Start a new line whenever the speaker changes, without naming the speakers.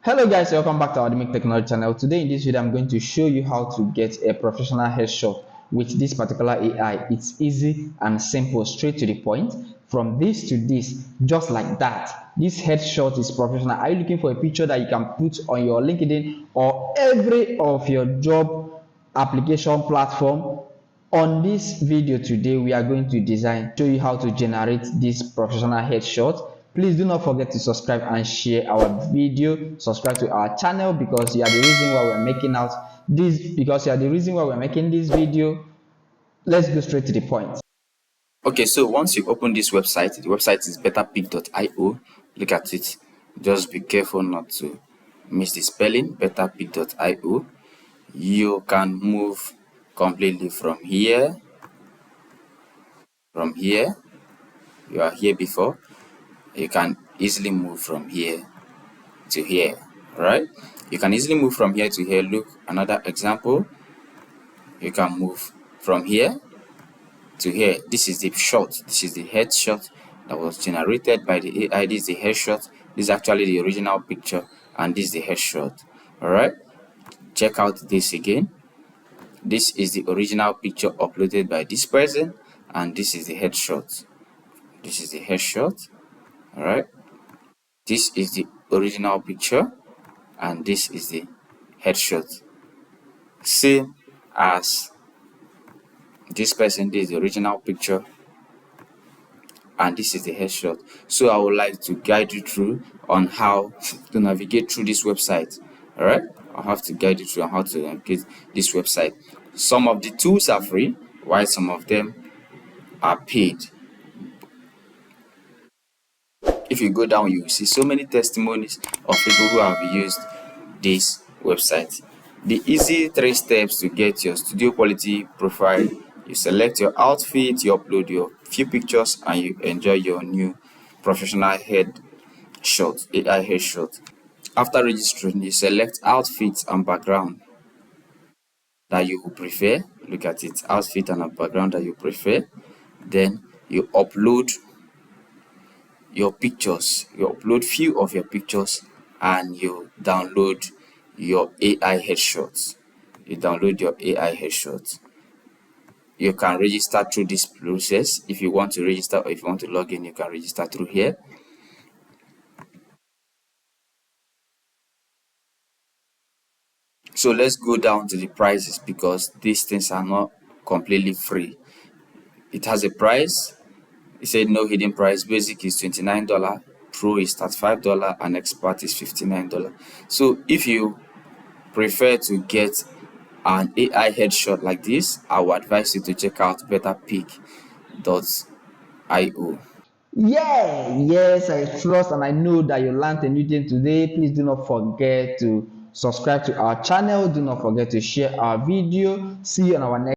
Hello guys, welcome back to our Demic Technology channel. Today in this video, I'm going to show you how to get a professional headshot with this particular AI. It's easy and simple, straight to the point. From this to this, just like that. This headshot is professional. Are you looking for a picture that you can put on your LinkedIn or every of your job application platform? On this video today, we are going to show you how to generate this professional headshot. Please do not forget to subscribe and share our video. Subscribe to our channel because you are the reason why we're making this video. Let's go straight to the point.
Okay, so once you open this website, the website is betterpic.io. Look at it. Just be careful not to miss the spelling. Betterpic.io. You can move completely from here. You are here before. You can easily move from here to here. Right? You can easily move from here to here. Look, another example. You can move from here to here. This is the shot. This is the headshot that was generated by the AI. This is the headshot. This is actually the original picture, and this is the headshot. All right, check out this again. This is the original picture uploaded by this person, and this is the headshot. This is the headshot. All right, this is the original picture, and this is the headshot. Same as this person. This is the original picture, and this is the headshot. So I would like to guide you through on how to navigate through this website. All right, I'll have to guide you through on how to navigate this website. Some of the tools are free, while some of them are paid. If you go down, you will see so many testimonies of people who have used this website. The easy 3 steps to get your studio quality profile: you select your outfit, you upload your few pictures, and you enjoy your new professional headshot, AI headshot. After registering, you select outfit and background that you prefer. Look at it, outfit and a background that you prefer. Then you upload your pictures. You upload few of your pictures, and you download your AI headshots. You download your AI headshots. You can register through this process. If you want to register or if you want to log in, you can register through here. So let's go down to the prices, because these things are not completely free. It has a price. It said no hidden price. Basic is $29, Pro is $35, and Expert is $59. So if you prefer to get an AI headshot like this, I would advise you to check out betterpic.io.
Yes, I trust and I know that you learned a new thing today. Please do not forget to subscribe to our channel. Do not forget to share our video. See you on our next